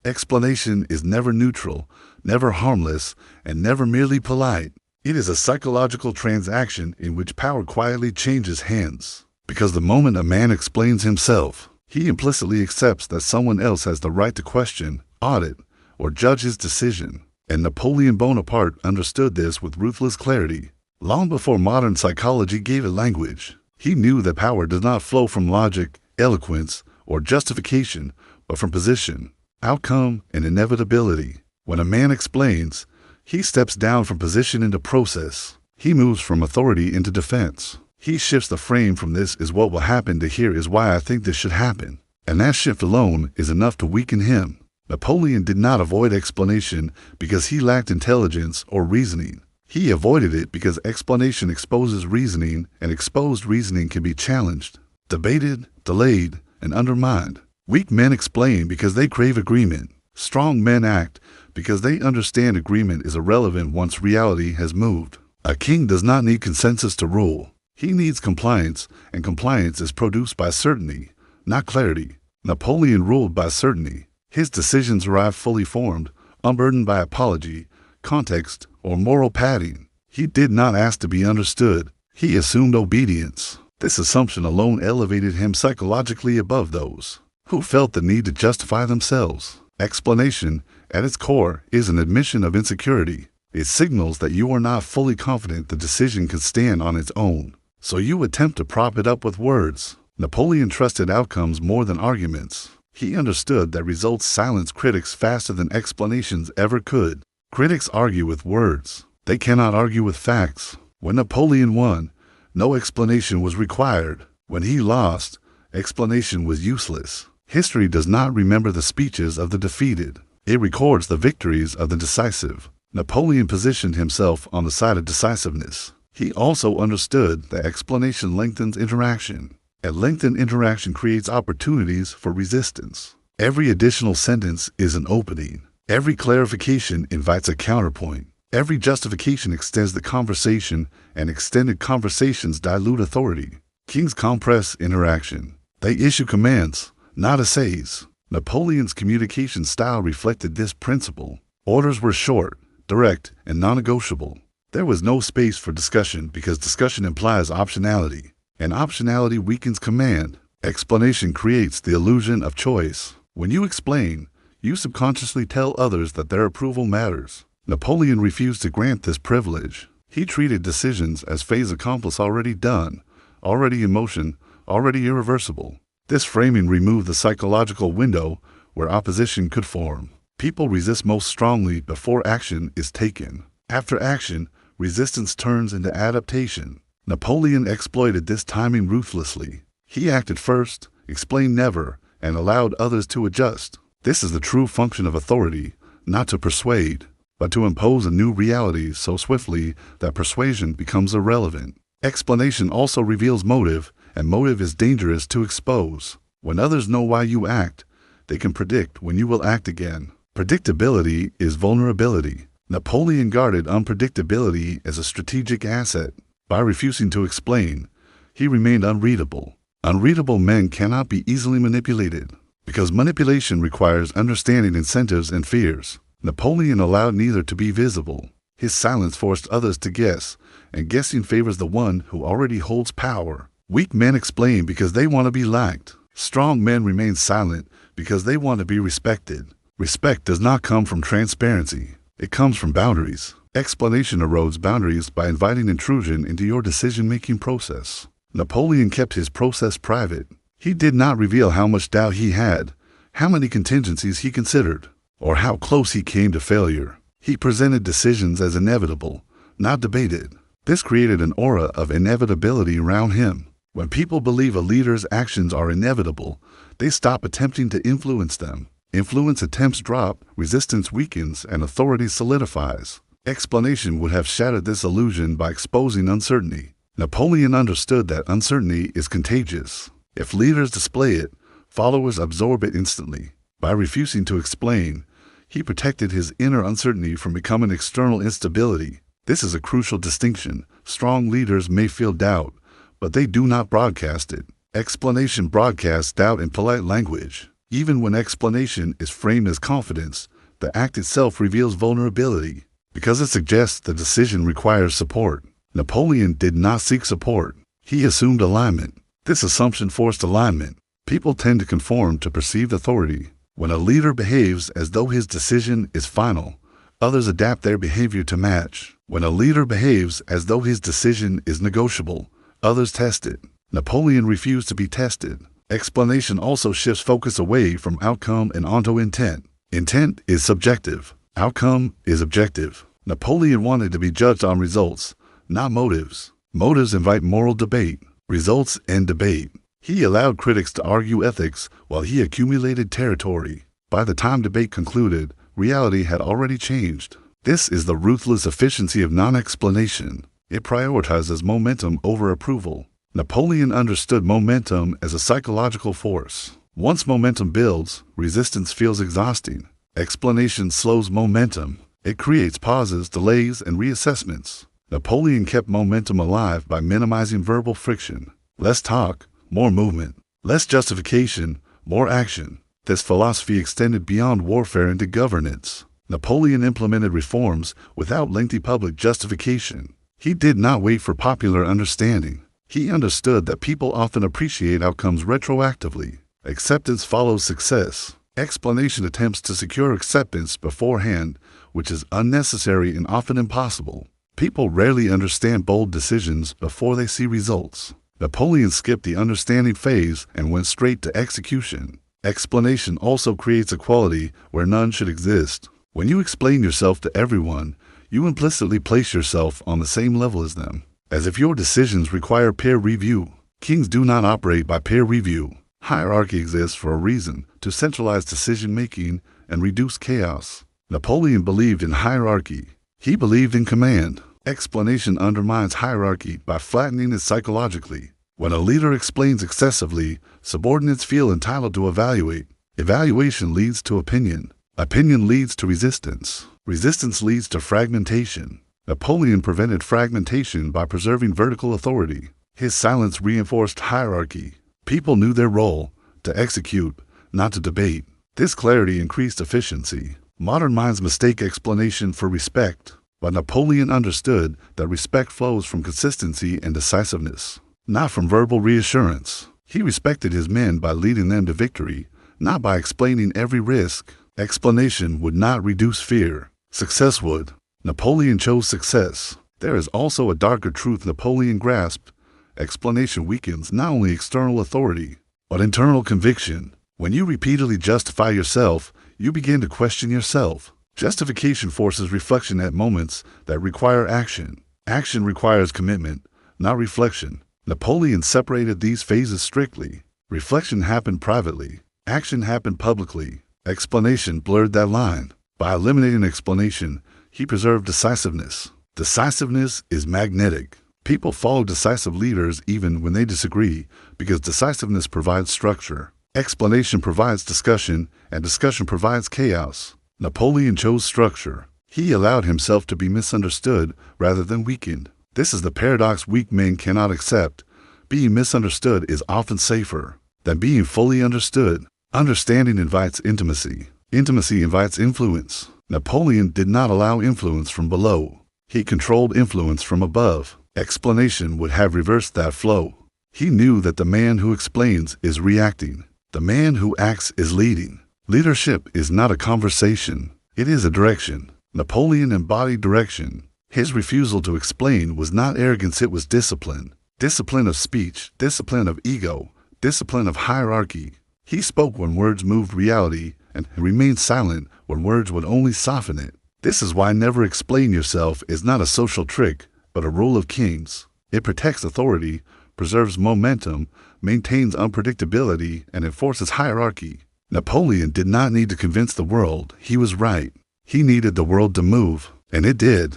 Explanation is never neutral, never harmless, and never merely polite. It is a psychological transaction in which power quietly changes hands. Because the moment a man explains himself, he implicitly accepts that someone else has the right to question, audit, or judge his decision. And Napoleon Bonaparte understood this with ruthless clarity. Long before modern psychology gave it language, he knew that power does not flow from logic, eloquence, or justification, but from position, outcome, and inevitability. When a man explains, he steps down from position into process. He moves from authority into defense. He shifts the frame from "this is what will happen" to "here is why I think this should happen." And that shift alone is enough to weaken him. Napoleon did not avoid explanation because he lacked intelligence or reasoning. He avoided it because explanation exposes reasoning, and exposed reasoning can be challenged, debated, delayed, and undermined. Weak men explain because they crave agreement. Strong men act because they understand agreement is irrelevant once reality has moved. A king does not need consensus to rule. He needs compliance, and compliance is produced by certainty, not clarity. Napoleon ruled by certainty. His decisions arrived fully formed, unburdened by apology, context, or moral padding. He did not ask to be understood. He assumed obedience. This assumption alone elevated him psychologically above those who felt the need to justify themselves. Explanation, at its core, is an admission of insecurity. It signals that you are not fully confident the decision can stand on its own, so you attempt to prop it up with words. Napoleon trusted outcomes more than arguments. He understood that results silence critics faster than explanations ever could. Critics argue with words. They cannot argue with facts. When Napoleon won, no explanation was required. When he lost, explanation was useless. History does not remember the speeches of the defeated. It records the victories of the decisive. Napoleon positioned himself on the side of decisiveness. He also understood that explanation lengthens interaction. A lengthened interaction creates opportunities for resistance. Every additional sentence is an opening. Every clarification invites a counterpoint. Every justification extends the conversation, and extended conversations dilute authority. Kings compress interaction. They issue commands, not essays. Napoleon's communication style reflected this principle. Orders were short, direct, and non-negotiable. There was no space for discussion because discussion implies optionality, and optionality weakens command. Explanation creates the illusion of choice. When you explain, you subconsciously tell others that their approval matters. Napoleon refused to grant this privilege. He treated decisions as fait accompli, already done, already in motion, already irreversible. This framing removed the psychological window where opposition could form. People resist most strongly before action is taken. After action, resistance turns into adaptation. Napoleon exploited this timing ruthlessly. He acted first, explained never, and allowed others to adjust. This is the true function of authority, not to persuade, but to impose a new reality so swiftly that persuasion becomes irrelevant. Explanation also reveals motive, and motive is dangerous to expose. When others know why you act, they can predict when you will act again. Predictability is vulnerability. Napoleon guarded unpredictability as a strategic asset. By refusing to explain, he remained unreadable. Unreadable men cannot be easily manipulated, because manipulation requires understanding incentives and fears. Napoleon allowed neither to be visible. His silence forced others to guess, and guessing favors the one who already holds power. Weak men explain because they want to be liked. Strong men remain silent because they want to be respected. Respect does not come from transparency. It comes from boundaries. Explanation erodes boundaries by inviting intrusion into your decision-making process. Napoleon kept his process private. He did not reveal how much doubt he had, how many contingencies he considered, or how close he came to failure. He presented decisions as inevitable, not debated. This created an aura of inevitability around him. When people believe a leader's actions are inevitable, they stop attempting to influence them. Influence attempts drop, resistance weakens, and authority solidifies. Explanation would have shattered this illusion by exposing uncertainty. Napoleon understood that uncertainty is contagious. If leaders display it, followers absorb it instantly. By refusing to explain, he protected his inner uncertainty from becoming external instability. This is a crucial distinction. Strong leaders may feel doubt, but they do not broadcast it. Explanation broadcasts doubt in polite language. Even when explanation is framed as confidence, the act itself reveals vulnerability, because it suggests the decision requires support. Napoleon did not seek support. He assumed alignment. This assumption forced alignment. People tend to conform to perceived authority. When a leader behaves as though his decision is final, others adapt their behavior to match. When a leader behaves as though his decision is negotiable, others test it. Napoleon refused to be tested. Explanation also shifts focus away from outcome and onto intent. Intent is subjective. Outcome is objective. Napoleon wanted to be judged on results, not motives. Motives invite moral debate. Results end debate. He allowed critics to argue ethics while he accumulated territory. By the time debate concluded, reality had already changed. This is the ruthless efficiency of non-explanation. It prioritizes momentum over approval. Napoleon understood momentum as a psychological force. Once momentum builds, resistance feels exhausting. Explanation slows momentum. It creates pauses, delays, and reassessments. Napoleon kept momentum alive by minimizing verbal friction. Less talk, more movement. Less justification, more action. This philosophy extended beyond warfare into governance. Napoleon implemented reforms without lengthy public justification. He did not wait for popular understanding. He understood that people often appreciate outcomes retroactively. Acceptance follows success. Explanation attempts to secure acceptance beforehand, which is unnecessary and often impossible. People rarely understand bold decisions before they see results. Napoleon skipped the understanding phase and went straight to execution. Explanation also creates equality where none should exist. When you explain yourself to everyone, you implicitly place yourself on the same level as them, as if your decisions require peer review. Kings do not operate by peer review. Hierarchy exists for a reason, to centralize decision-making and reduce chaos. Napoleon believed in hierarchy. He believed in command. Explanation undermines hierarchy by flattening it psychologically. When a leader explains excessively, subordinates feel entitled to evaluate. Evaluation leads to opinion. Opinion leads to resistance. Resistance leads to fragmentation. Napoleon prevented fragmentation by preserving vertical authority. His silence reinforced hierarchy. People knew their role, to execute, not to debate. This clarity increased efficiency. Modern minds mistake explanation for respect, but Napoleon understood that respect flows from consistency and decisiveness, not from verbal reassurance. He respected his men by leading them to victory, not by explaining every risk. Explanation would not reduce fear. Success would. Napoleon chose success. There is also a darker truth Napoleon grasped. Explanation weakens not only external authority, but internal conviction. When you repeatedly justify yourself, you begin to question yourself. Justification forces reflection at moments that require action. Action requires commitment, not reflection. Napoleon separated these phases strictly. Reflection happened privately. Action happened publicly. Explanation blurred that line. By eliminating explanation, he preserved decisiveness. Decisiveness is magnetic. People follow decisive leaders even when they disagree, because decisiveness provides structure. Explanation provides discussion, and discussion provides chaos. Napoleon chose structure. He allowed himself to be misunderstood rather than weakened. This is the paradox weak men cannot accept. Being misunderstood is often safer than being fully understood. Understanding invites intimacy. Intimacy invites influence. Napoleon did not allow influence from below. He controlled influence from above. Explanation would have reversed that flow. He knew that the man who explains is reacting. The man who acts is leading. Leadership is not a conversation. It is a direction. Napoleon embodied direction. His refusal to explain was not arrogance, it was discipline. Discipline of speech, discipline of ego, discipline of hierarchy. He spoke when words moved reality and remained silent when words would only soften it. This is why never explain yourself is not a social trick, but a rule of kings. It protects authority, preserves momentum, maintains unpredictability, and enforces hierarchy. Napoleon did not need to convince the world he was right. He needed the world to move, and it did.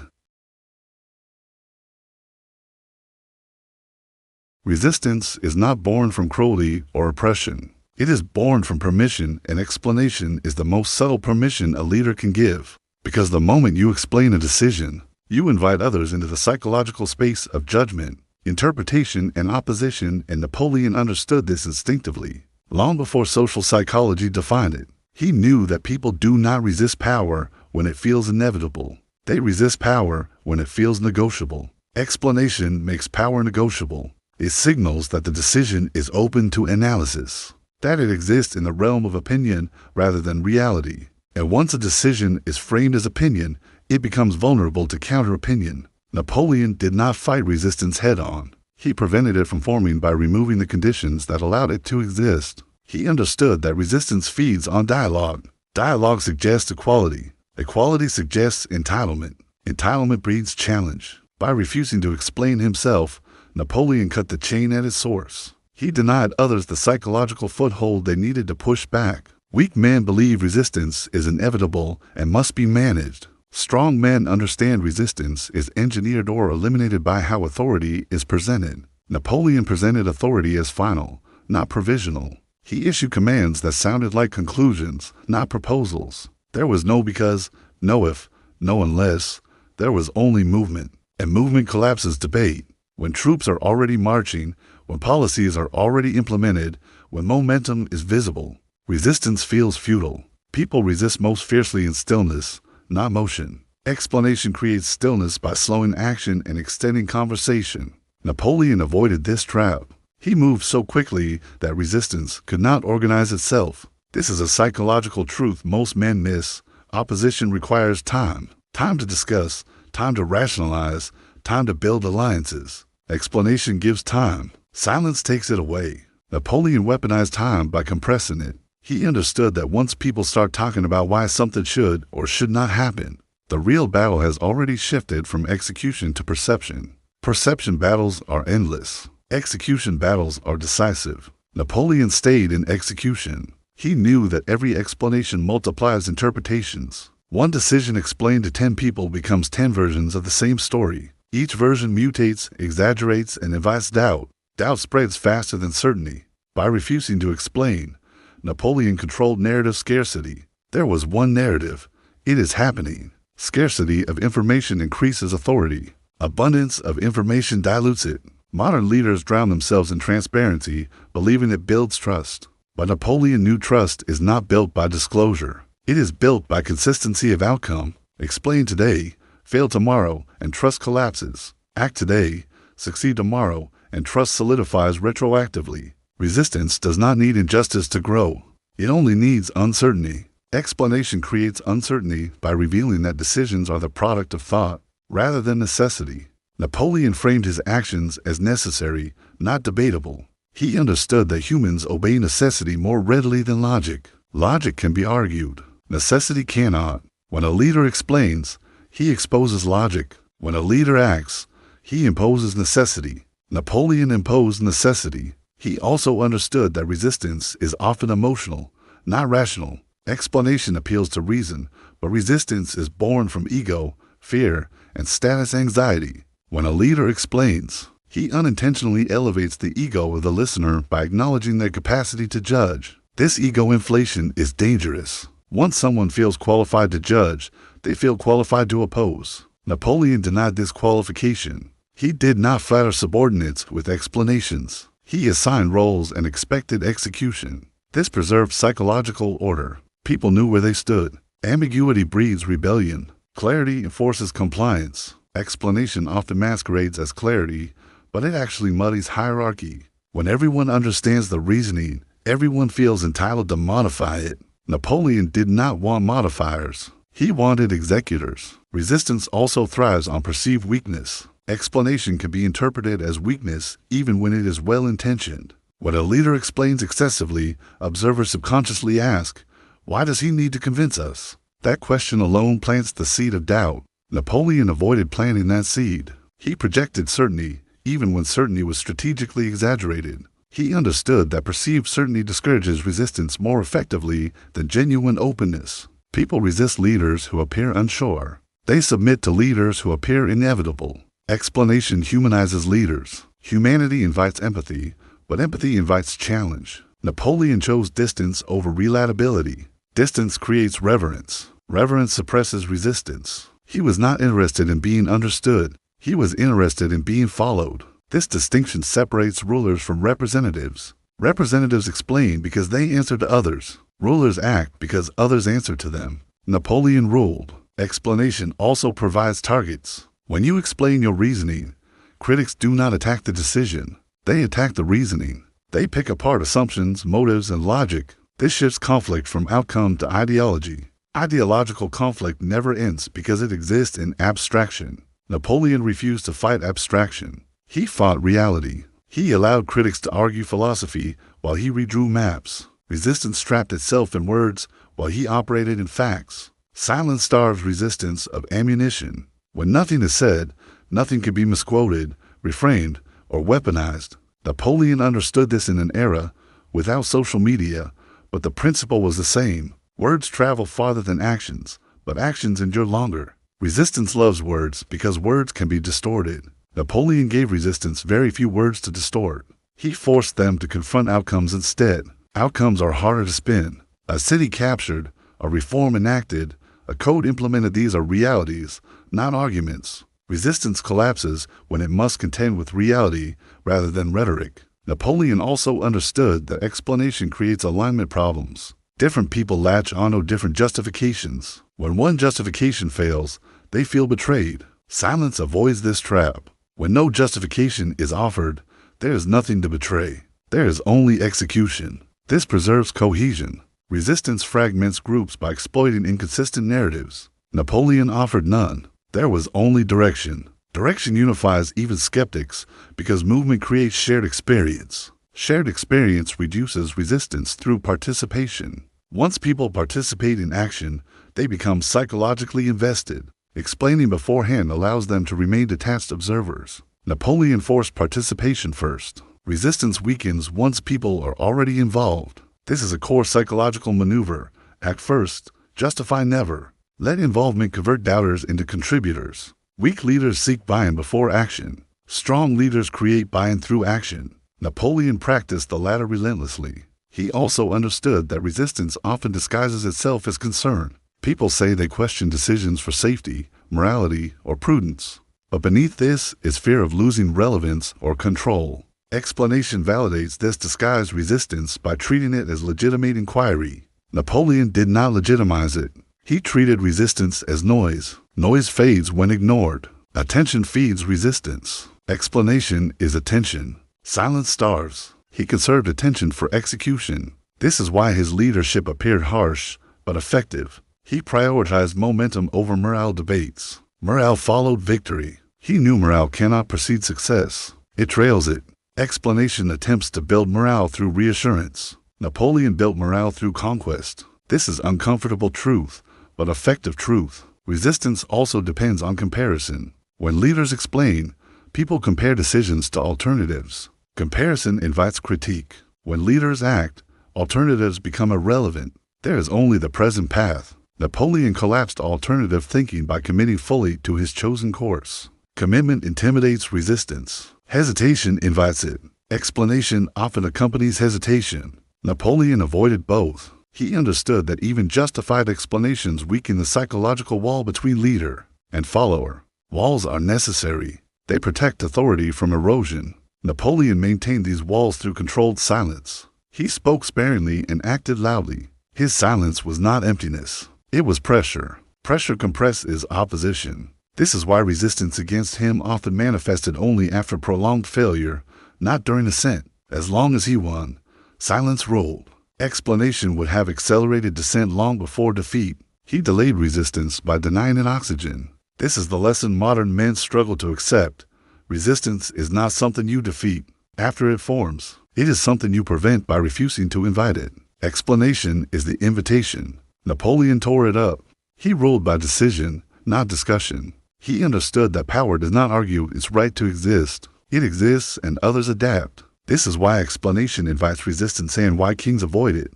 Resistance is not born from cruelty or oppression. It is born from permission, and explanation is the most subtle permission a leader can give. Because the moment you explain a decision, you invite others into the psychological space of judgment, interpretation, and opposition, and Napoleon understood this instinctively. long before social psychology defined it. He knew that people do not resist power when it feels inevitable. They resist power when it feels negotiable. Explanation makes power negotiable. It signals that the decision is open to analysis, that it exists in the realm of opinion rather than reality. And once a decision is framed as opinion, it becomes vulnerable to counter-opinion. Napoleon did not fight resistance head-on. He prevented it from forming by removing the conditions that allowed it to exist. He understood that resistance feeds on dialogue. Dialogue suggests equality. Equality suggests entitlement. Entitlement breeds challenge. By refusing to explain himself, Napoleon cut the chain at its source. He denied others the psychological foothold they needed to push back. Weak men believe resistance is inevitable and must be managed. Strong men understand resistance is engineered or eliminated by how authority is presented. Napoleon presented authority as final, not provisional. He issued commands that sounded like conclusions, not proposals. There was no because, no if, no unless. There was only movement. And movement collapses debate. When troops are already marching, when policies are already implemented, when momentum is visible, resistance feels futile. People resist most fiercely in stillness, not motion. Explanation creates stillness by slowing action and extending conversation. Napoleon avoided this trap. He moved so quickly that resistance could not organize itself. This is a psychological truth most men miss. Opposition requires time. Time to discuss, time to rationalize, time to build alliances. Explanation gives time. Silence takes it away. Napoleon weaponized time by compressing it. He understood that once people start talking about why something should or should not happen, the real battle has already shifted from execution to perception. Perception battles are endless. Execution battles are decisive. Napoleon stayed in execution. He knew that every explanation multiplies interpretations. One decision explained to 10 people becomes 10 versions of the same story. Each version mutates, exaggerates, and invites doubt. Doubt spreads faster than certainty. By refusing to explain, Napoleon controlled narrative scarcity. There was one narrative. It is happening. Scarcity of information increases authority. Abundance of information dilutes it. Modern leaders drown themselves in transparency, believing it builds trust. But Napoleon knew trust is not built by disclosure. It is built by consistency of outcome. Explain today, fail tomorrow, and trust collapses. Act today, succeed tomorrow, and trust solidifies retroactively. Resistance does not need injustice to grow. It only needs uncertainty. Explanation creates uncertainty by revealing that decisions are the product of thought rather than necessity. Napoleon framed his actions as necessary, not debatable. He understood that humans obey necessity more readily than logic. Logic can be argued. Necessity cannot. When a leader explains, he exposes logic. When a leader acts, he imposes necessity. Napoleon imposed necessity. He also understood that resistance is often emotional, not rational. Explanation appeals to reason, but resistance is born from ego, fear, and status anxiety. When a leader explains, he unintentionally elevates the ego of the listener by acknowledging their capacity to judge. This ego inflation is dangerous. Once someone feels qualified to judge, they feel qualified to oppose. Napoleon denied this qualification. He did not flatter subordinates with explanations. He assigned roles and expected execution. This preserved psychological order. People knew where they stood. Ambiguity breeds rebellion. Clarity enforces compliance. Explanation often masquerades as clarity, but it actually muddies hierarchy. When everyone understands the reasoning, everyone feels entitled to modify it. Napoleon did not want modifiers. He wanted executors. Resistance also thrives on perceived weakness. Explanation can be interpreted as weakness even when it is well-intentioned. When a leader explains excessively, observers subconsciously ask, "Why does he need to convince us?" That question alone plants the seed of doubt. Napoleon avoided planting that seed. He projected certainty, even when certainty was strategically exaggerated. He understood that perceived certainty discourages resistance more effectively than genuine openness. People resist leaders who appear unsure. They submit to leaders who appear inevitable. Explanation humanizes leaders. Humanity invites empathy, but empathy invites challenge. Napoleon chose distance over relatability. Distance creates reverence. Reverence suppresses resistance. He was not interested in being understood. He was interested in being followed. This distinction separates rulers from representatives. Representatives explain because they answer to others. Rulers act because others answer to them. Napoleon ruled. Explanation also provides targets. When you explain your reasoning, critics do not attack the decision. They attack the reasoning. They pick apart assumptions, motives, and logic. This shifts conflict from outcome to ideology. Ideological conflict never ends because it exists in abstraction. Napoleon refused to fight abstraction. He fought reality. He allowed critics to argue philosophy while he redrew maps. Resistance trapped itself in words while he operated in facts. Silence starves resistance of ammunition. When nothing is said, nothing can be misquoted, reframed, or weaponized. Napoleon understood this in an era without social media, but the principle was the same. Words travel farther than actions, but actions endure longer. Resistance loves words because words can be distorted. Napoleon gave resistance very few words to distort. He forced them to confront outcomes instead. Outcomes are harder to spin. A city captured, a reform enacted, a code implemented. These are realities, not arguments. Resistance collapses when it must contend with reality rather than rhetoric. Napoleon also understood that explanation creates alignment problems. Different people latch onto different justifications. When one justification fails, they feel betrayed. Silence avoids this trap. When no justification is offered, there is nothing to betray. There is only execution. This preserves cohesion. Resistance fragments groups by exploiting inconsistent narratives. Napoleon offered none. There was only direction. Direction unifies even skeptics because movement creates shared experience. Shared experience reduces resistance through participation. Once people participate in action, they become psychologically invested. Explaining beforehand allows them to remain detached observers. Napoleon forced participation first. Resistance weakens once people are already involved. This is a core psychological maneuver. Act first, justify never. Let involvement convert doubters into contributors. Weak leaders seek buy-in before action. Strong leaders create buy-in through action. Napoleon practiced the latter relentlessly. He also understood that resistance often disguises itself as concern. People say they question decisions for safety, morality, or prudence. But beneath this is fear of losing relevance or control. Explanation validates this disguised resistance by treating it as legitimate inquiry. Napoleon did not legitimize it. He treated resistance as noise. Noise fades when ignored. Attention feeds resistance. Explanation is attention. Silence starves. He conserved attention for execution. This is why his leadership appeared harsh, but effective. He prioritized momentum over morale debates. Morale followed victory. He knew morale cannot precede success. It trails it. Explanation attempts to build morale through reassurance. Napoleon built morale through conquest. This is uncomfortable truth, but effective truth. Resistance also depends on comparison. When leaders explain, people compare decisions to alternatives. Comparison invites critique. When leaders act, alternatives become irrelevant. There is only the present path. Napoleon collapsed alternative thinking by committing fully to his chosen course. Commitment intimidates resistance. Hesitation invites it. Explanation often accompanies hesitation. Napoleon avoided both. He understood that even justified explanations weaken the psychological wall between leader and follower. Walls are necessary. They protect authority from erosion. Napoleon maintained these walls through controlled silence. He spoke sparingly and acted loudly. His silence was not emptiness. It was pressure. Pressure compresses opposition. This is why resistance against him often manifested only after prolonged failure, not during ascent. As long as he won, silence ruled. Explanation would have accelerated descent long before defeat. He delayed resistance by denying it oxygen. This is the lesson modern men struggle to accept. Resistance is not something you defeat after it forms. It is something you prevent by refusing to invite it. Explanation is the invitation. Napoleon tore it up. He ruled by decision, not discussion. He understood that power does not argue its right to exist. It exists and others adapt. This is why explanation invites resistance and why kings avoid it.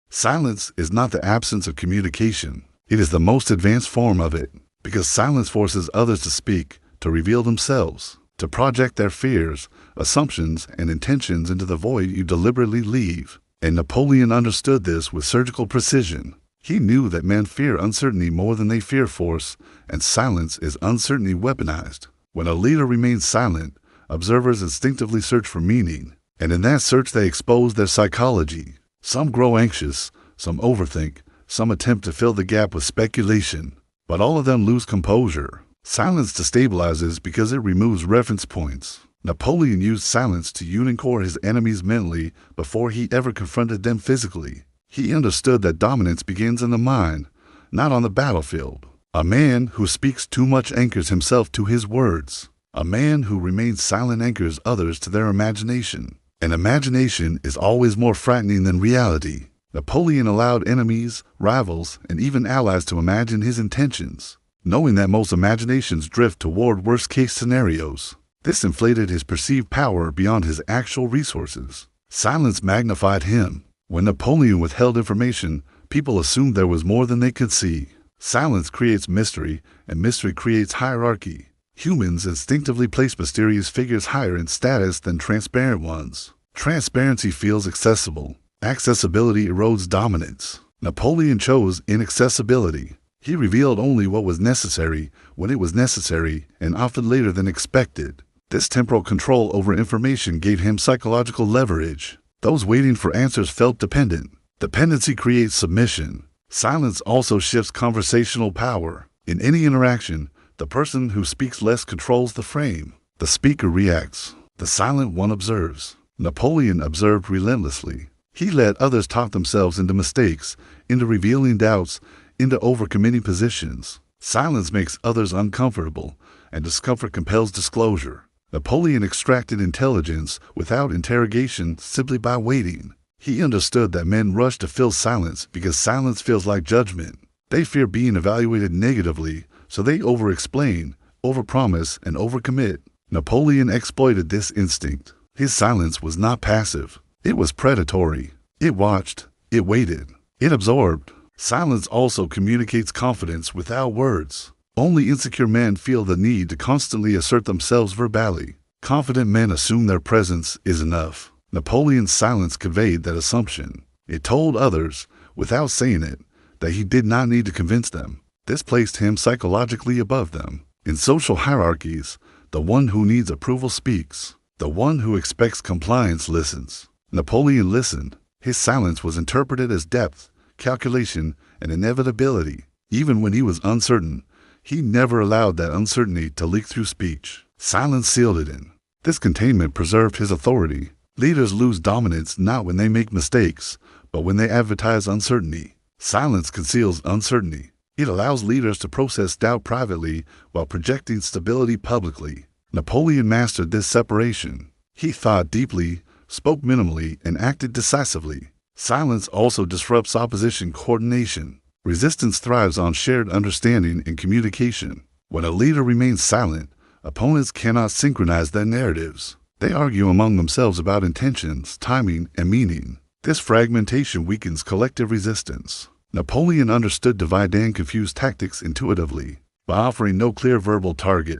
Silence is not the absence of communication. It is the most advanced form of it, because silence forces others to speak, to reveal themselves, to project their fears, assumptions, and intentions into the void you deliberately leave. And Napoleon understood this with surgical precision. He knew that men fear uncertainty more than they fear force, and silence is uncertainty weaponized. When a leader remains silent, observers instinctively search for meaning, and in that search they expose their psychology. Some grow anxious, some overthink, some attempt to fill the gap with speculation, but all of them lose composure. Silence destabilizes because it removes reference points. Napoleon used silence to unanchor his enemies mentally before he ever confronted them physically. He understood that dominance begins in the mind, not on the battlefield. A man who speaks too much anchors himself to his words. A man who remains silent anchors others to their imagination. And imagination is always more frightening than reality. Napoleon allowed enemies, rivals, and even allies to imagine his intentions, knowing that most imaginations drift toward worst-case scenarios. This inflated his perceived power beyond his actual resources. Silence magnified him. When Napoleon withheld information, people assumed there was more than they could see. Silence creates mystery, and mystery creates hierarchy. Humans instinctively place mysterious figures higher in status than transparent ones. Transparency feels accessible. Accessibility erodes dominance. Napoleon chose inaccessibility. He revealed only what was necessary, when it was necessary, and often later than expected. This temporal control over information gave him psychological leverage. Those waiting for answers felt dependent. Dependency creates submission. Silence also shifts conversational power. In any interaction, the person who speaks less controls the frame. The speaker reacts. The silent one observes. Napoleon observed relentlessly. He let others talk themselves into mistakes, into revealing doubts, into overcommitting positions. Silence makes others uncomfortable, and discomfort compels disclosure. Napoleon extracted intelligence without interrogation simply by waiting. He understood that men rush to fill silence because silence feels like judgment. They fear being evaluated negatively, so they over-explain, over-promise, and over-commit. Napoleon exploited this instinct. His silence was not passive. It was predatory. It watched. It waited. It absorbed. Silence also communicates confidence without words. Only insecure men feel the need to constantly assert themselves verbally. Confident men assume their presence is enough. Napoleon's silence conveyed that assumption. It told others, without saying it, that he did not need to convince them. This placed him psychologically above them. In social hierarchies, the one who needs approval speaks. The one who expects compliance listens. Napoleon listened. His silence was interpreted as depth, calculation, and inevitability. Even when he was uncertain, he never allowed that uncertainty to leak through speech. Silence sealed it in. This containment preserved his authority. Leaders lose dominance not when they make mistakes, but when they advertise uncertainty. Silence conceals uncertainty. It allows leaders to process doubt privately while projecting stability publicly. Napoleon mastered this separation. He thought deeply, spoke minimally, and acted decisively. Silence also disrupts opposition coordination. Resistance thrives on shared understanding and communication. When a leader remains silent, opponents cannot synchronize their narratives. They argue among themselves about intentions, timing, and meaning. This fragmentation weakens collective resistance. Napoleon understood divide and confuse tactics intuitively. By offering no clear verbal target,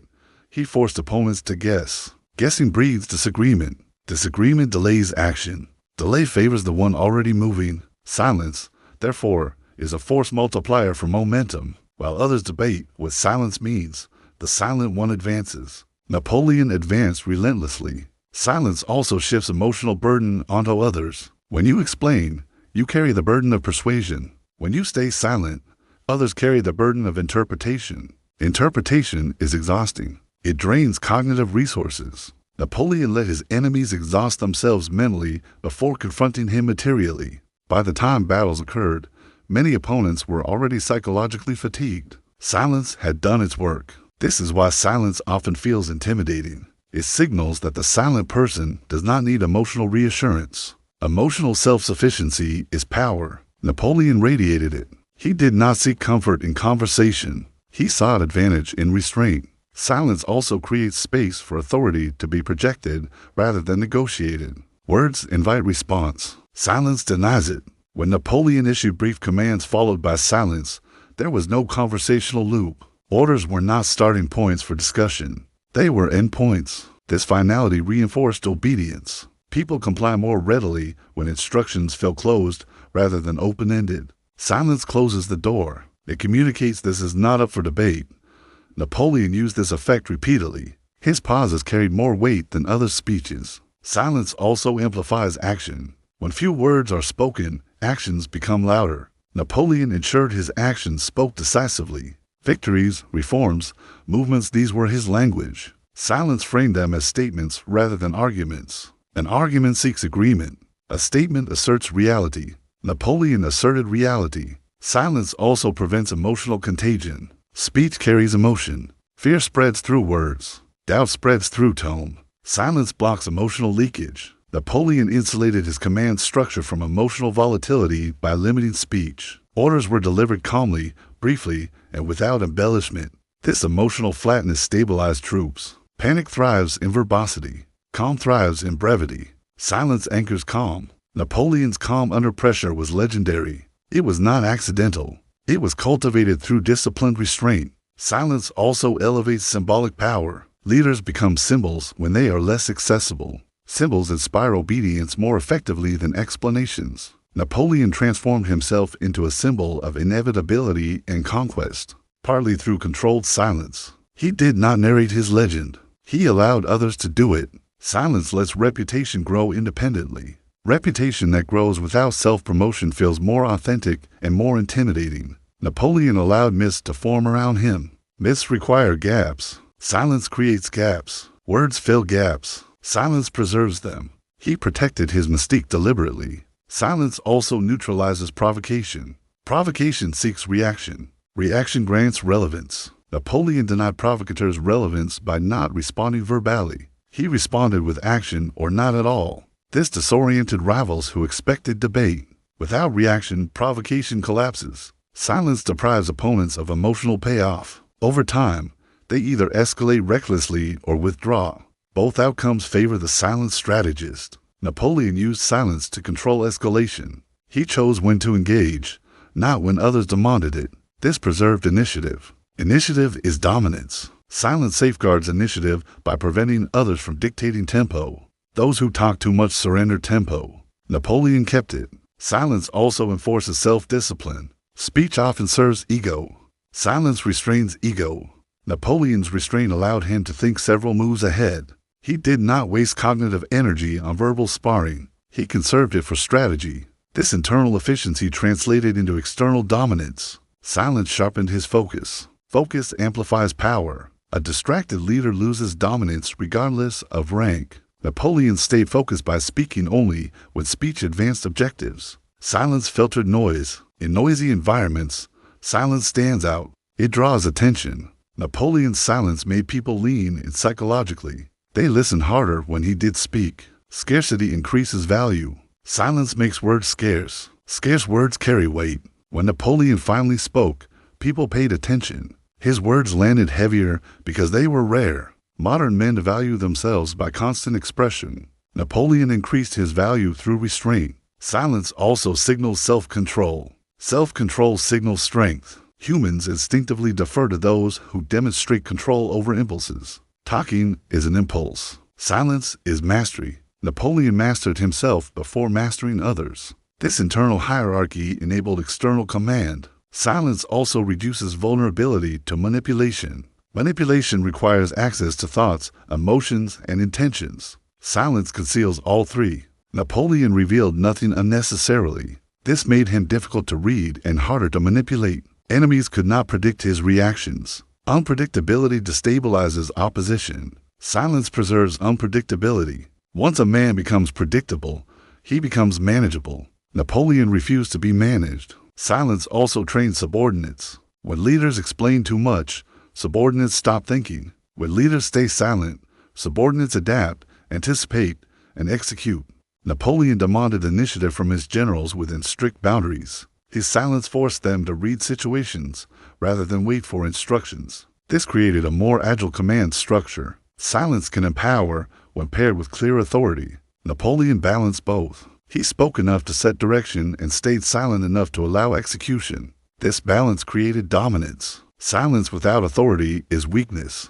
he forced opponents to guess. Guessing breeds disagreement. Disagreement delays action. Delay favors the one already moving. Silence, therefore, is a force multiplier for momentum. While others debate what silence means, the silent one advances. Napoleon advanced relentlessly. Silence also shifts emotional burden onto others. When you explain, you carry the burden of persuasion. When you stay silent, others carry the burden of interpretation. Interpretation is exhausting. It drains cognitive resources. Napoleon let his enemies exhaust themselves mentally before confronting him materially. By the time battles occurred, many opponents were already psychologically fatigued. Silence had done its work. This is why silence often feels intimidating. It signals that the silent person does not need emotional reassurance. Emotional self-sufficiency is power. Napoleon radiated it. He did not seek comfort in conversation. He sought advantage in restraint. Silence also creates space for authority to be projected rather than negotiated. Words invite response. Silence denies it. When Napoleon issued brief commands followed by silence, there was no conversational loop. Orders were not starting points for discussion. They were endpoints. This finality reinforced obedience. People comply more readily when instructions feel closed rather than open-ended. Silence closes the door. It communicates this is not up for debate. Napoleon used this effect repeatedly. His pauses carried more weight than other speeches. Silence also amplifies action. When few words are spoken, actions become louder. Napoleon ensured his actions spoke decisively. Victories, reforms, movements, these were his language. Silence framed them as statements rather than arguments. An argument seeks agreement. A statement asserts reality. Napoleon asserted reality. Silence also prevents emotional contagion. Speech carries emotion. Fear spreads through words. Doubt spreads through tone. Silence blocks emotional leakage. Napoleon insulated his command structure from emotional volatility by limiting speech. Orders were delivered calmly, briefly, and without embellishment. This emotional flatness stabilized troops. Panic thrives in verbosity. Calm thrives in brevity. Silence anchors calm. Napoleon's calm under pressure was legendary. It was not accidental. It was cultivated through disciplined restraint. Silence also elevates symbolic power. Leaders become symbols when they are less accessible. Symbols inspire obedience more effectively than explanations. Napoleon transformed himself into a symbol of inevitability and conquest, partly through controlled silence. He did not narrate his legend. He allowed others to do it. Silence lets reputation grow independently. Reputation that grows without self-promotion feels more authentic and more intimidating. Napoleon allowed myths to form around him. Myths require gaps. Silence creates gaps. Words fill gaps. Silence preserves them. He protected his mystique deliberately. Silence also neutralizes provocation. Provocation seeks reaction. Reaction grants relevance. Napoleon denied provocateurs relevance by not responding verbally. He responded with action or not at all. This disoriented rivals who expected debate. Without reaction, provocation collapses. Silence deprives opponents of emotional payoff. Over time, they either escalate recklessly or withdraw. Both outcomes favor the silent strategist. Napoleon used silence to control escalation. He chose when to engage, not when others demanded it. This preserved initiative. Initiative is dominance. Silence safeguards initiative by preventing others from dictating tempo. Those who talk too much surrender tempo. Napoleon kept it. Silence also enforces self-discipline. Speech often serves ego. Silence restrains ego. Napoleon's restraint allowed him to think several moves ahead. He did not waste cognitive energy on verbal sparring. He conserved it for strategy. This internal efficiency translated into external dominance. Silence sharpened his focus. Focus amplifies power. A distracted leader loses dominance regardless of rank. Napoleon stayed focused by speaking only when speech advanced objectives. Silence filtered noise. In noisy environments, silence stands out. It draws attention. Napoleon's silence made people lean in psychologically. They listened harder when he did speak. Scarcity increases value. Silence makes words scarce. Scarce words carry weight. When Napoleon finally spoke, people paid attention. His words landed heavier because they were rare. Modern men value themselves by constant expression. Napoleon increased his value through restraint. Silence also signals self-control. Self-control signals strength. Humans instinctively defer to those who demonstrate control over impulses. Talking is an impulse. Silence is mastery. Napoleon mastered himself before mastering others. This internal hierarchy enabled external command. Silence also reduces vulnerability to manipulation. Manipulation requires access to thoughts, emotions, and intentions. Silence conceals all three. Napoleon revealed nothing unnecessarily. This made him difficult to read and harder to manipulate. Enemies could not predict his reactions. Unpredictability destabilizes opposition. Silence preserves unpredictability. Once a man becomes predictable, he becomes manageable. Napoleon refused to be managed. Silence also trains subordinates. When leaders explain too much, subordinates stop thinking. When leaders stay silent, subordinates adapt, anticipate, and execute. Napoleon demanded initiative from his generals within strict boundaries. His silence forced them to read situations rather than wait for instructions. This created a more agile command structure. Silence can empower when paired with clear authority. Napoleon balanced both. He spoke enough to set direction and stayed silent enough to allow execution. This balance created dominance. Silence without authority is weakness.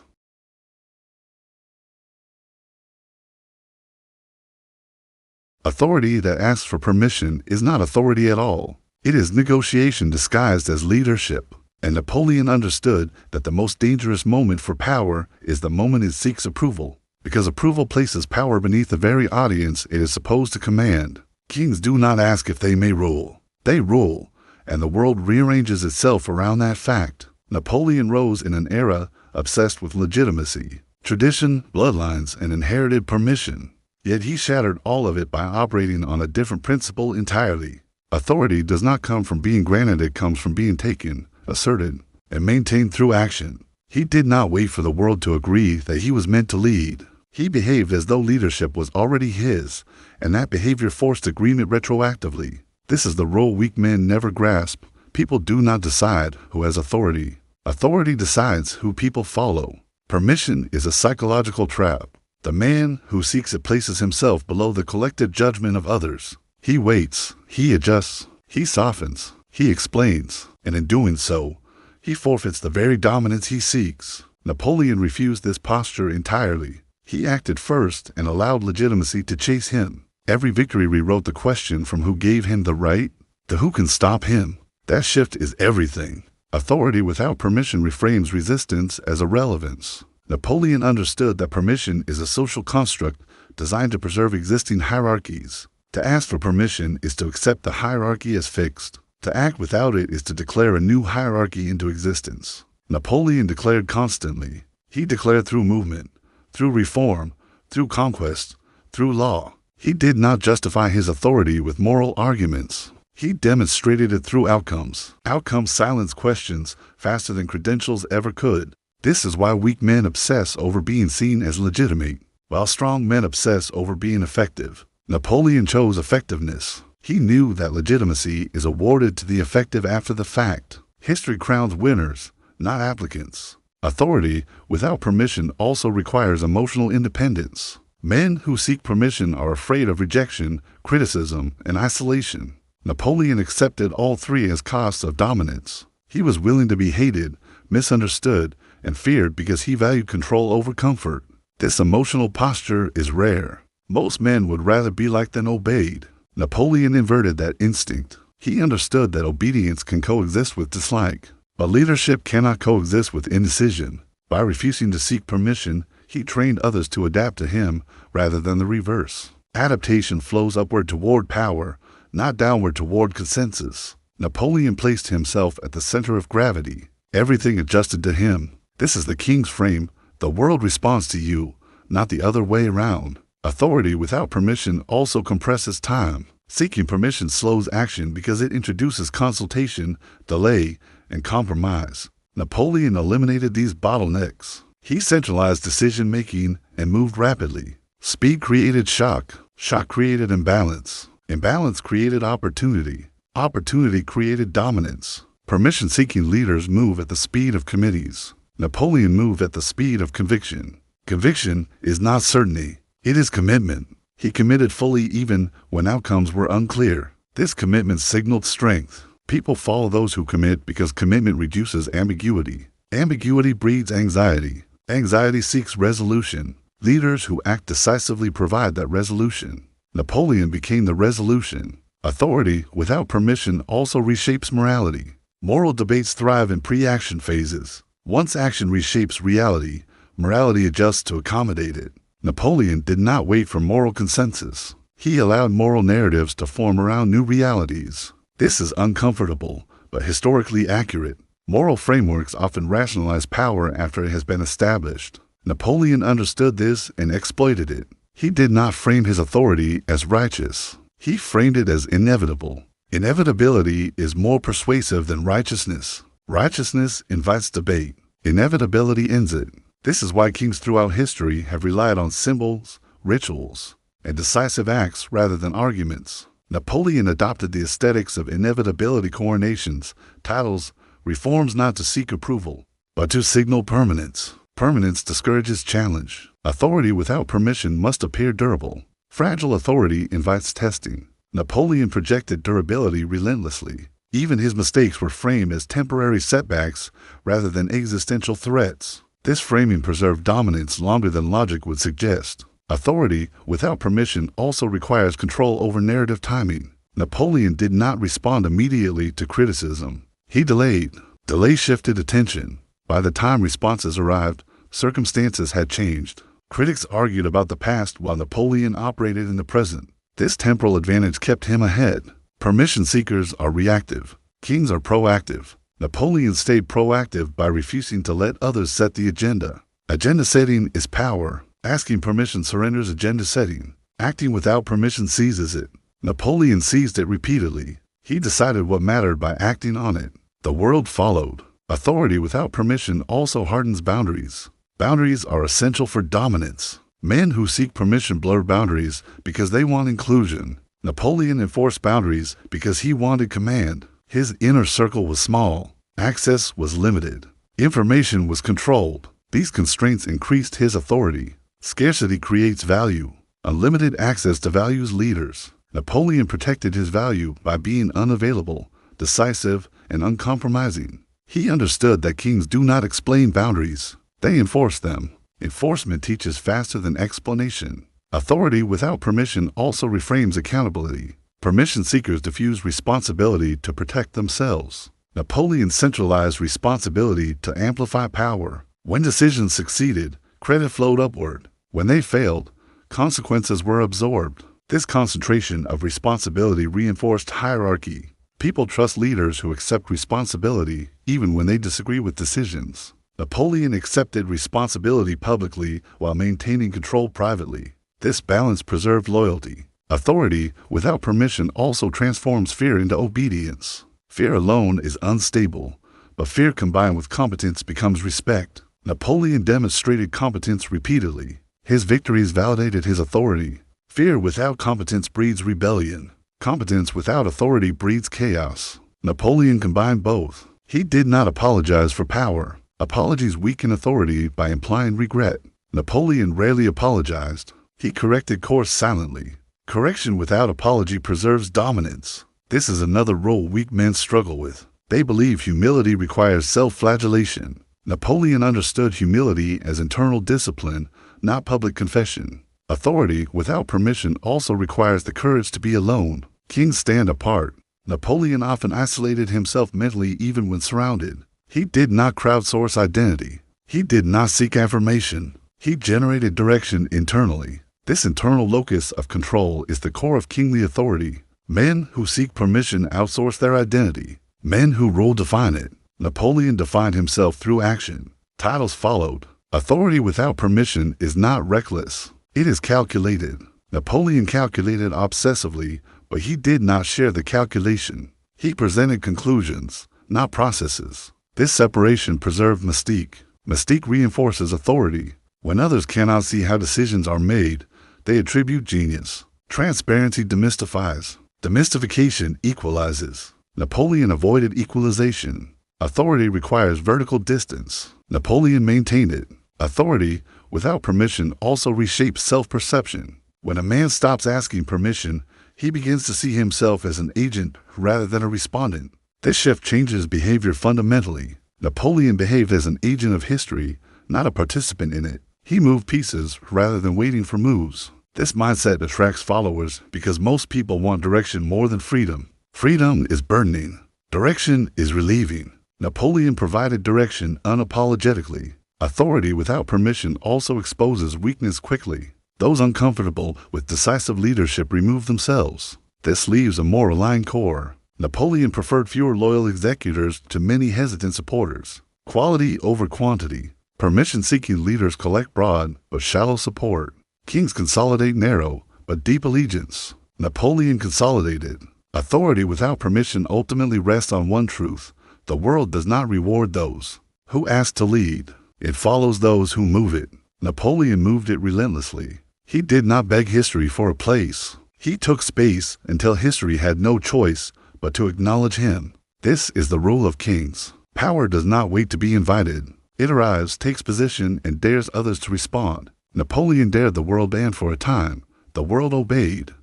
Authority that asks for permission is not authority at all. It is negotiation disguised as leadership. And Napoleon understood that the most dangerous moment for power is the moment it seeks approval, because approval places power beneath the very audience it is supposed to command. Kings do not ask if they may rule. They rule, and the world rearranges itself around that fact. Napoleon rose in an era obsessed with legitimacy, tradition, bloodlines, and inherited permission. Yet he shattered all of it by operating on a different principle entirely. Authority does not come from being granted, it comes from being taken, asserted, and maintained through action. He did not wait for the world to agree that he was meant to lead. He behaved as though leadership was already his, and that behavior forced agreement retroactively. This is the role weak men never grasp. People do not decide who has authority. Authority decides who people follow. Permission is a psychological trap. The man who seeks it places himself below the collective judgment of others. He waits, he adjusts, he softens, he explains, and in doing so, he forfeits the very dominance he seeks. Napoleon refused this posture entirely. He acted first and allowed legitimacy to chase him. Every victory rewrote the question from who gave him the right to who can stop him. That shift is everything. Authority without permission reframes resistance as irrelevance. Napoleon understood that permission is a social construct designed to preserve existing hierarchies. To ask for permission is to accept the hierarchy as fixed. To act without it is to declare a new hierarchy into existence. Napoleon declared constantly. He declared through movement, through reform, through conquest, through law. He did not justify his authority with moral arguments. He demonstrated it through outcomes. Outcomes silence questions faster than credentials ever could. This is why weak men obsess over being seen as legitimate, while strong men obsess over being effective. Napoleon chose effectiveness. He knew that legitimacy is awarded to the effective after the fact. History crowns winners, not applicants. Authority without permission also requires emotional independence. Men who seek permission are afraid of rejection, criticism, and isolation. Napoleon accepted all three as costs of dominance. He was willing to be hated, misunderstood, and feared because he valued control over comfort. This emotional posture is rare. Most men would rather be liked than obeyed. Napoleon inverted that instinct. He understood that obedience can coexist with dislike, but leadership cannot coexist with indecision. By refusing to seek permission, he trained others to adapt to him rather than the reverse. Adaptation flows upward toward power, not downward toward consensus. Napoleon placed himself at the center of gravity. Everything adjusted to him. This is the king's frame. The world responds to you, not the other way around. Authority without permission also compresses time. Seeking permission slows action because it introduces consultation, delay, and compromise. Napoleon eliminated these bottlenecks. He centralized decision-making and moved rapidly. Speed created shock. Shock created imbalance. Imbalance created opportunity. Opportunity created dominance. Permission-seeking leaders move at the speed of committees. Napoleon moved at the speed of conviction. Conviction is not certainty. It is commitment. He committed fully even when outcomes were unclear. This commitment signaled strength. People follow those who commit because commitment reduces ambiguity. Ambiguity breeds anxiety. Anxiety seeks resolution. Leaders who act decisively provide that resolution. Napoleon became the resolution. Authority without permission also reshapes morality. Moral debates thrive in pre-action phases. Once action reshapes reality, morality adjusts to accommodate it. Napoleon did not wait for moral consensus. He allowed moral narratives to form around new realities. This is uncomfortable, but historically accurate. Moral frameworks often rationalize power after it has been established. Napoleon understood this and exploited it. He did not frame his authority as righteous. He framed it as inevitable. Inevitability is more persuasive than righteousness. Righteousness invites debate. Inevitability ends it. This is why kings throughout history have relied on symbols, rituals, and decisive acts rather than arguments. Napoleon adopted the aesthetics of inevitability: coronations, titles, reforms not to seek approval, but to signal permanence. Permanence discourages challenge. Authority without permission must appear durable. Fragile authority invites testing. Napoleon projected durability relentlessly. Even his mistakes were framed as temporary setbacks rather than existential threats. This framing preserved dominance longer than logic would suggest. Authority without permission also requires control over narrative timing. Napoleon did not respond immediately to criticism. He delayed. Delay shifted attention. By the time responses arrived, circumstances had changed. Critics argued about the past while Napoleon operated in the present. This temporal advantage kept him ahead. Permission seekers are reactive. Kings are proactive. Napoleon stayed proactive by refusing to let others set the agenda. Agenda setting is power. Asking permission surrenders agenda setting. Acting without permission seizes it. Napoleon seized it repeatedly. He decided what mattered by acting on it. The world followed. Authority without permission also hardens boundaries. Boundaries are essential for dominance. Men who seek permission blur boundaries because they want inclusion. Napoleon enforced boundaries because he wanted command. His inner circle was small. Access was limited. Information was controlled. These constraints increased his authority. Scarcity creates value. Unlimited access to values leaders. Napoleon protected his value by being unavailable, decisive, and uncompromising. He understood that kings do not explain boundaries. They enforce them. Enforcement teaches faster than explanation. Authority without permission also reframes accountability. Permission seekers diffuse responsibility to protect themselves. Napoleon centralized responsibility to amplify power. When decisions succeeded, credit flowed upward. When they failed, consequences were absorbed. This concentration of responsibility reinforced hierarchy. People trust leaders who accept responsibility even when they disagree with decisions. Napoleon accepted responsibility publicly while maintaining control privately. This balance preserved loyalty. Authority without permission also transforms fear into obedience. Fear alone is unstable, but fear combined with competence becomes respect. Napoleon demonstrated competence repeatedly. His victories validated his authority. Fear without competence breeds rebellion. Competence without authority breeds chaos. Napoleon combined both. He did not apologize for power. Apologies weaken authority by implying regret. Napoleon rarely apologized. He corrected course silently. Correction without apology preserves dominance. This is another role weak men struggle with. They believe humility requires self-flagellation. Napoleon understood humility as internal discipline, not public confession. Authority without permission also requires the courage to be alone. Kings stand apart. Napoleon often isolated himself mentally even when surrounded. He did not crowdsource identity. He did not seek affirmation. He generated direction internally. This internal locus of control is the core of kingly authority. Men who seek permission outsource their identity. Men who rule define it. Napoleon defined himself through action. Titles followed. Authority without permission is not reckless. It is calculated. Napoleon calculated obsessively, but he did not share the calculation. He presented conclusions, not processes. This separation preserved mystique. Mystique reinforces authority. When others cannot see how decisions are made, they attribute genius. Transparency demystifies. Demystification equalizes. Napoleon avoided equalization. Authority requires vertical distance. Napoleon maintained it. Authority, without permission, also reshapes self-perception. When a man stops asking permission, he begins to see himself as an agent rather than a respondent. This shift changes behavior fundamentally. Napoleon behaved as an agent of history, not a participant in it. He moved pieces rather than waiting for moves. This mindset attracts followers because most people want direction more than freedom. Freedom is burdening. Direction is relieving. Napoleon provided direction unapologetically. Authority without permission also exposes weakness quickly. Those uncomfortable with decisive leadership remove themselves. This leaves a more aligned core. Napoleon preferred fewer loyal executors to many hesitant supporters. Quality over quantity. Permission-seeking leaders collect broad but shallow support. Kings consolidate narrow but deep allegiance. Napoleon consolidated. Authority without permission ultimately rests on one truth. The world does not reward those who ask to lead. It follows those who move it. Napoleon moved it relentlessly. He did not beg history for a place. He took space until history had no choice but to acknowledge him. This is the rule of kings. Power does not wait to be invited. It arrives, takes position, and dares others to respond. Napoleon dared the world ban for a time. The world obeyed.